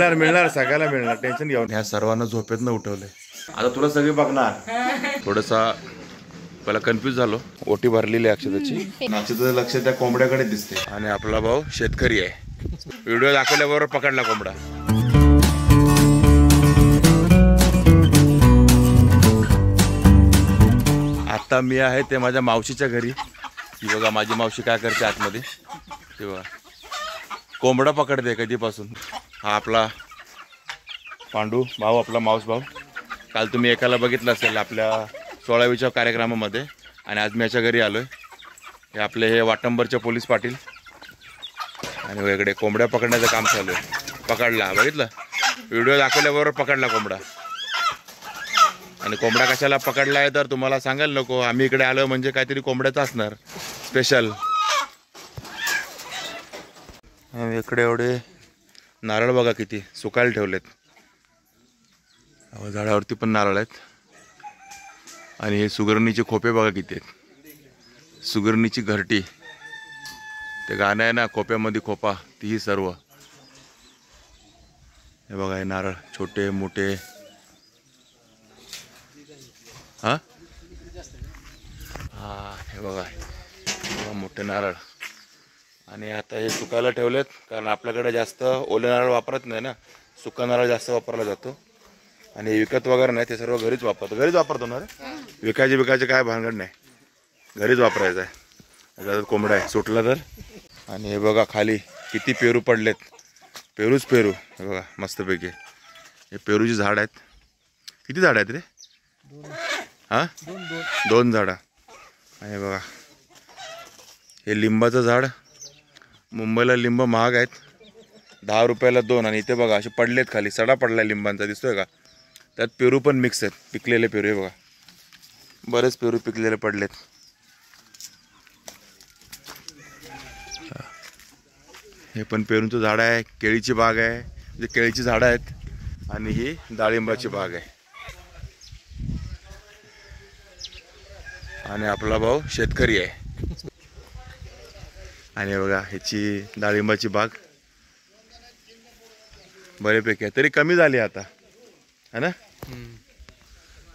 मिळणार मिळणार सगळ्याला मिळणार, टेन्शन घेऊन. ह्या सर्वांना झोपेतनं उठवलंय. आता तुला सगळे बघणार. थोडंसा पहिला कन्फ्यूज झालो. ओटी भरलेली आहे अक्षताची. अक्षताचं लक्ष त्या कोंबड्याकडे दिसते. आणि आपला भाऊ शेतकरी आहे. व्हिडिओ दाखवल्याबरोबर पकडला कोंबडा. आता मी आहे ते माझ्या मावशीच्या घरी. की बघा माझी मावशी काय करते आतमध्ये ते बघा. कोंबडा पकडते कधीपासून. हा आपला पांडू भाऊ, आपला मावस भाऊ. काल तुम्ही एकाला बघितलं असेल आपल्या 16वीच्या कार्यक्रमामध्ये. आणि आज मी याच्या घरी आलो आहे. हे आपले हे वाटंबरचे पोलीस पाटील. आणि वेगळे कोंबड्या पकडण्याचं काम चालू आहे. पकडला, बघितलं व्हिडिओ दाखवल्याबरोबर पकडला कोंबडा. आणि कोंबडा कशाला पकडला आहे तर तुम्हाला सांगायला नको. आम्ही इकडे आलो म्हणजे काहीतरी कोंबड्याचं असणार स्पेशल. इकडे एवढे नारळ बघा किती सुकायला ठेवलेत. झाडावरती पण नारळ आहेत. आणि हे सुगरणीचे खोपे बघा किती आहेत. सुगरणीची घरटी, ते गाणं आहे ना खोप्यामध्ये खोपा, तीही सर्व. हे बघा हे नारळ छोटे मोठे. हा हा हे बघा मोठे नारळ. आणि आता हे सुकायला ठेवलेत कारण आपल्याकडे जास्त ओले नारळ वापरत नाही ना. सुका नारळ जास्त वापरला जातो. आणि विकत वगैरे नाही, ते सर्व घरीच वापरतो. घरीच वापरतो ना रे. विकायचे काय भानगड नाही, घरीच वापरायचं आहे. कोंबडा आहे सुटला तर. आणि हे बघा खाली किती पेरू पडलेत. पेरूच पेरू. हे बघा मस्तपैकी हे पेरूची झाड आहेत. किती झाड आहेत रे? हां 2 झाडं. आणि बघा हे लिंबाचं झाड. मुंबईला लिंब महाग आहेत, 10 रुपयाला 2. आणि इथे बघा असे पडलेत खाली, सडा पडला लिंबांचा, दिसतोय का? त्यात पेरू पण मिक्स आहेत, पिकलेले पेरू. हे बघा बरेच पेरू पिकलेले पडलेत. हे पण पेरूंचं झाड आहे. केळीची बाग आहे, म्हणजे केळीची झाडं आहेत. आणि ही डाळिंबाची बाग आहे. आणि आपला भाऊ शेतकरी आहे. आणि बघा ह्याची डाळिंबाची बाग बऱ्यापैकी आहे. तरी कमी झाली आता है ना.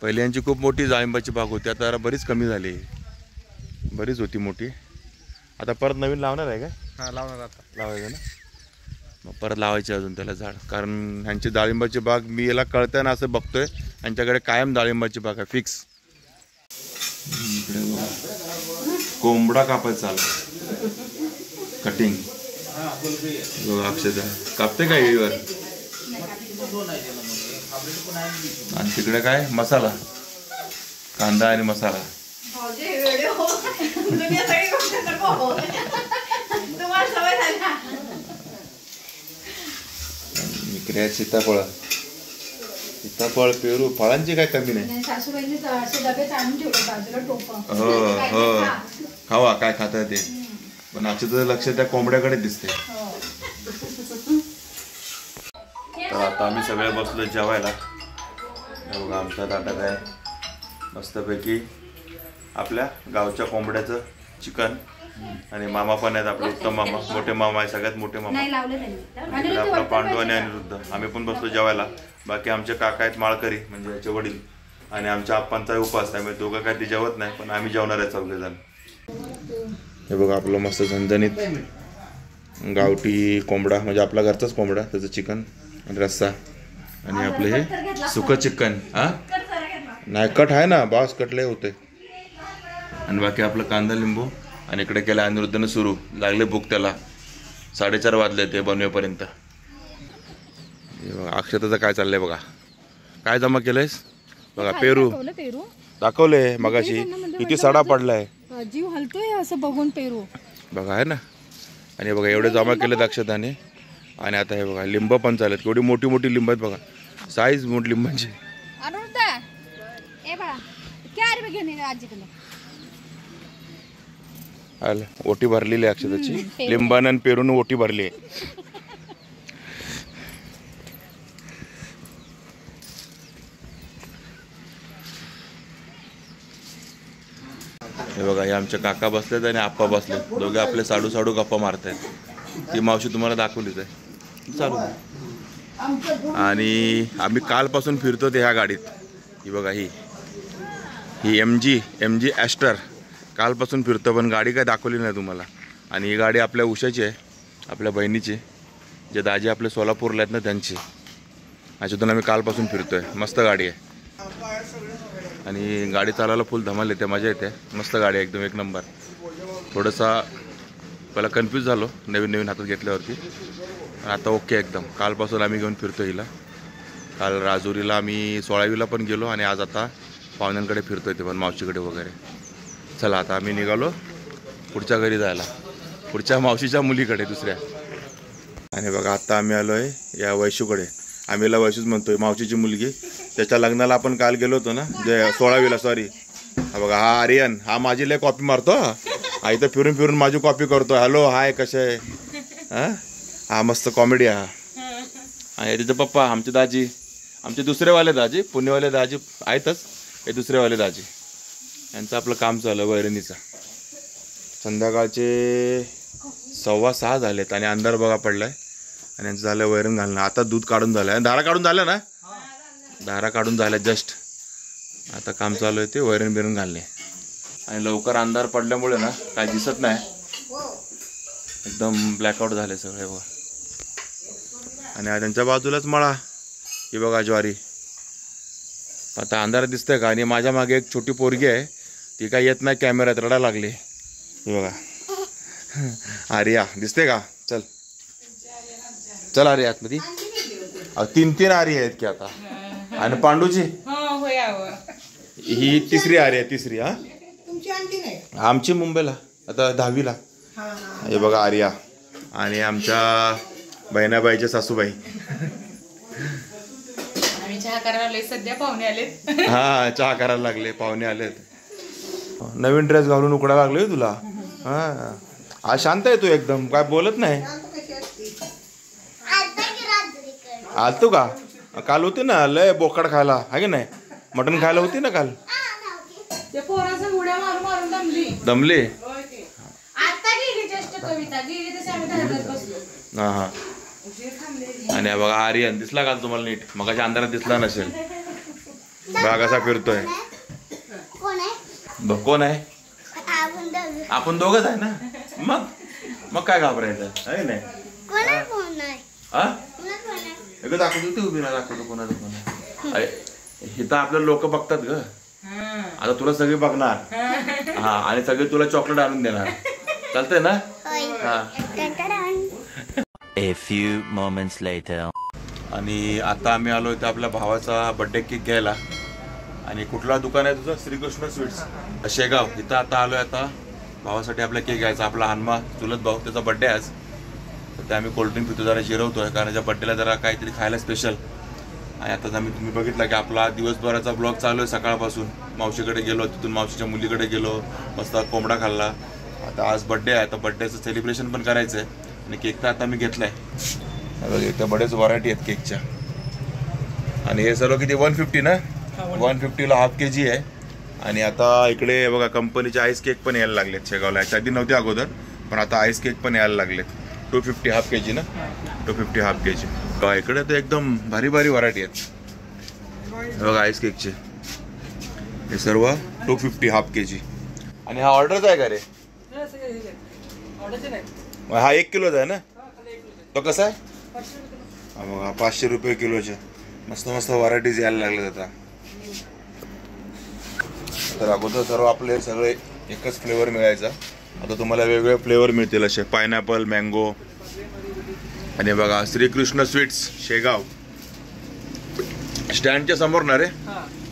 पहिले यांची खूप मोठी डाळिंबाची बाग होती, आता बरीच कमी झाली. बरीच होती मोठी. आता परत नवीन लावणार आहे का? हां लावणार आता. लावायचं ना. मग परत लावायचे अजून त्याला झाड. कारण ह्यांची डाळिंबाची बाग मी याला कळताना असं बघतोय यांच्याकडे कायम डाळिंबाची बाग आहे फिक्स. इकडे कोंबडा कापायचा चालू. कटिंग अक्षता कापते काय वेळीवर. आणि तिकडे काय मसाला, कांदा आणि मसाला. इकडे सीताफळ, सीताफळ पेरू, फळांची काय कमी नाही. हो हो खावा काय खाता ते. पण अक्षताचं लक्ष त्या कोंबड्याकडे दिसते. तर आता आम्ही सगळे बसलो जेवायला. बघा आमच्या ताटात आहे मस्तपैकी आपल्या गावच्या कोंबड्याचं चिकन. आणि मामा पण आहेत आपले, उत्तम मामा, मोठे मामा आहे, सगळ्यात मोठे मामा. इकडे आपला पांडू आणि अनिरुद्ध. आम्ही पण बसलो जेवायला. बाकी आमचे काका आहेत माळकरी, म्हणजे याचे वडील. आणि आमच्या आप्पांचा उपास, त्यामुळे दोघं काय ते जेवत नाही, पण आम्ही जेवणार आहे चौघेजण. हे बघा आपलं मस्त झणझणीत गावठी कोंबडा, म्हणजे आपला घरचाच कोंबडा, त्याचं चिकन आणि रस्सा. आणि आपलं हे सुकं चिकन. हा नाही कट आहे ना, बास कटले होते. आणि बाकी आपलं कांदा लिंबू. आणि इकडे केलं अनिरुद्धनं सुरू. लागले भूक त्याला, 4:30 वाजले ते बनवेपर्यंत. अक्षताचं काय चाललंय बघा. काय जमा केलंयस बघा. पेरू दाखवले मगाशी, किती सडा पडलाय. जीव हलतोय असं बघून पेरू बघा आहे ना. आणि बघा एवढे जमा केले अक्षताने. आणि आता हे बघा लिंब पण चालत. केवढी मोठी मोठी लिंब आहेत बघा, साईज मोठी लिंबांची. ओटी भरलेली आहे अक्षताची. लिंबान आणि पेरून ओटी भरली आहे. हे बघा हे आमचे काका बसलेत आणि आप्पा बसलेत. दोघे आपले साडू साडू गप्पा मारतायत. ती मावशी तुम्हाला दाखवलीच आहे. चालू आणि आम्ही कालपासून फिरतो ते ह्या गाडीत. ही बघा ही एम जी ॲस्टर कालपासून फिरतो, पण गाडी काय दाखवली नाही तुम्हाला. आणि ही गाडी आपल्या उषाची आहे, आपल्या बहिणीची, जे दाजी आपले सोलापूरला आहेत ना त्यांची. याच्यातून आम्ही कालपासून फिरतोय. मस्त गाडी आहे आणि गाडी चालवायला फुल धमाल येते, मजा येते. मस्त गाडी आहे एकदम, एक नंबर. थोडंसा पहिला कन्फ्यूज झालो नवीन हातात घेतल्यावरती, पण आता ओके एकदम. कालपासून आम्ही घेऊन फिरतो हिला. काल राजुरीला आम्ही 16वीला पण गेलो आणि आज आता पाहुण्यांकडे फिरतोय ते पण, मावशीकडे वगैरे. चला आता आम्ही निघालो पुढच्या घरी जायला, पुढच्या मावशीच्या मुलीकडे दुसऱ्या. आणि बघा आता आम्ही आलो आहे या वैशूकडे. आम्हीला वैशूच म्हणतोय, मावशीची मुलगी. त्याच्या लग्नाला आपण काल गेलो होतो ना, जे 16वीला, सॉरी. हा बघा, हा आर्यन, हा माझी लय कॉपी मारतो. हा इथं फिरून फिरून माझी कॉपी करतो. हॅलो हाय कसे आहे. हा मस्त कॉमेडी हा. आणि तिचे पप्पा, आमचे दाजी, आमचे दुसरेवाले दाजी, पुणेवाले दाजी आहेतच, हे दुसरेवाले दाजी. यांचं आपलं काम चालू आहे वैरणीचं. संध्याकाळचे 6:15 झालेत आणि अंधार बघा पडलाय. आणि यांचं झालं वैरण घालणं. आता दूध काढून झालं, धारा काढून झालं ना, धारा काढून झाल्या जस्ट. आता काम चालू आहे ते वैरण बिरण घालणे. आणि लवकर अंधार पडल्यामुळे ना काय दिसत नाही, एकदम ब्लॅकआउट झाले सगळे बघा. आणि त्यांच्या बाजूलाच मळा, ही बघा ज्वारी. आता अंधारात दिसतंय का. आणि माझ्या मागे एक छोटी पोरगी आहे, ती काय येत नाही कॅमेऱ्यात, रडायला लागली. ही बघा आर्या, दिसते का. चल चल आर्या आतमध्ये. 3 आरी आहेत की आता. आणि पांडूची ही तिसरी आरी आहे, तिसरी. हा आमची मुंबईला आता 10वीला. हे बघा आर्या. आणि आमच्या बहिणाबाईच्या सासूबाई. चहा करायला लागले, सध्या पाहुणे आलेत. हा चहा करायला लागले, पाहुणे आलेत. नवीन ड्रेस घालून उकडायला लागले तुला. हा आज शांत आहे तू एकदम, काय बोलत नाही. आलतो का काल. होती ना लय बोकड खायला, आहे की नाही, मटण खायला होती ना काल. उड्या मारून मारून दमली. आता गेली जस्ट कविता गेली, तशी आम्ही धारदार बसलो. हा. आणि बघा आर्यन दिसला का तुम्हाला नीट, मगाच्या अंधारात दिसला नसेल. बघा कसा फिरतोय. कोण आहे. आपण दोघच आहे ना, मग काय घाबरायचं आहे नाही. हा दाखवतो ते उभी ना, दाखवतो कोणाचं कोण आहे. इथं आपल्याला लोक बघतात ग. आता तुला सगळे बघणार. हा आणि सगळे तुला चॉकलेट आणून देणार. चालतंय ना. हा. A few moments later. आणि आता आम्ही आलो इथे आपल्या भावाचा बर्थडे केक घ्यायला. आणि कुठला दुकान आहे तुझं. श्रीकृष्ण स्वीट्स शेगाव. इथं आता आलोय. आता भावासाठी आपला केक घ्यायचा. आपला हनुमा चुलत भाऊ, त्याचा बड्डे आज. तर ते आम्ही कोल्ड्रिंक पितो, जरा जिरवतोय, कारण त्याच्या बड्डेला जरा काहीतरी खायला स्पेशल. आणि आता तुम्ही बघितलं की आपला दिवसभराचा ब्लॉग चालू आहे सकाळपासून. मावशीकडे गेलो, तिथून मावशीच्या मुलीकडे गेलो, मस्त कोंबडा खाल्ला. आता आज बड्डे आहे, तर बड्डेचं सेलिब्रेशन पण करायचं आहे. आणि केक तर आता मी घेतलाय. इथं बरेच व्हरायटी आहेत केकच्या. आणि हे सर्व किती 150 ना. 150ला हाफ kg आहे. आणि आता इकडे बघा कंपनीचे आईस केक पण यायला लागलेत शेगावला. याच्या आधी नव्हते अगोदर, पण आता आईस केक पण यायला लागलेत. 250 हाफ kg ना, 250 हाफ kg. का इकडे तर एकदम भारी भारी व्हरायटी आहेत बघा आईस केकचे. हे सर्व 250 हाफ kg. आणि हा ऑर्डरचा आहे का रे. हा 1 किलोचा आहे ना. तो कसा आहे. हा बघा 500 रुपये किलोचे. मस्त मस्त व्हरायटीज यायला लागल्यात आता. तर अगोदर सर्व आपले सगळे एकच फ्लेवर मिळायचा. आता तुम्हाला वेगवेगळे फ्लेवर मिळतील असे, पायनॅपल, मँगो. आणि बघा श्रीकृष्ण स्वीट्स शेगाव. स्टँडच्या समोर ना रे.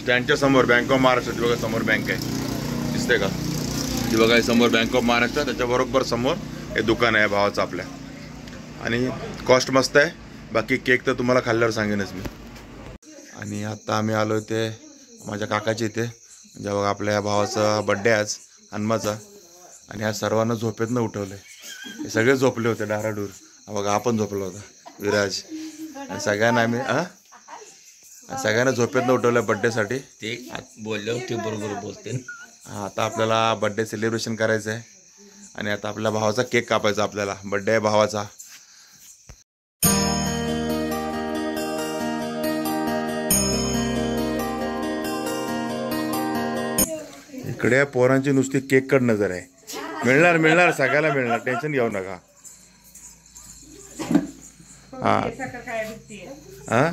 स्टँडच्या समोर बँक ऑफ महाराष्ट्र. बघा समोर बँक आहे, दिसते का. ती बघा समोर बँक ऑफ महाराष्ट्र. त्याच्याबरोबर समोर हे दुकान आहे भावाचं आपल्या. आणि कॉस्ट मस्त आहे. बाकी केक तर तुम्हाला खाल्ल्यावर सांगेनच मी. आणि आता आम्ही आलो इथे माझ्या काकाच्या इथे. म्हणजे बघा आपल्या ह्या भावाचा बड्डे आज हनुमाचा. आणि ह्या सर्वांना झोपेतनं उठवले. हे सगळे झोपले होते डाराडूर. बघा आपण झोपला होता विराज. आणि सगळ्यांना आम्ही सगळ्यांना झोपेतनं उठवलं बड्डेसाठी. ते बोललो ते बरोबर बोलते. हा आता आपल्याला बड्डे सेलिब्रेशन करायचं आहे. आणि आता आपल्या भावाचा केक कापायचा आपल्याला. बड्डे आहे भावाचा. इकडे पोरांची नुसती केक कड नजर आहे. मिळणार मिळणार सगळ्याला मिळणार, टेन्शन घेऊ नका. हा हा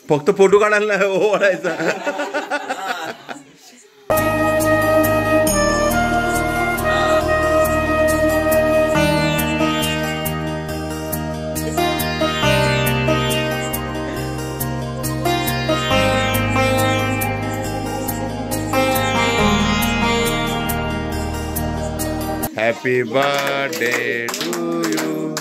फक्त फोटो काढायला ओढायचा. Happy birthday to you.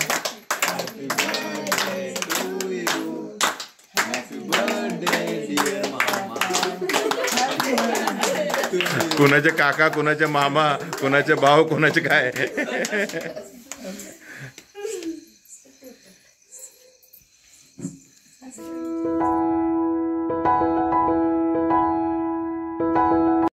कुणाचे काका, कुणाचे मामा, कुणाचे भाऊ, कुणाचे काय.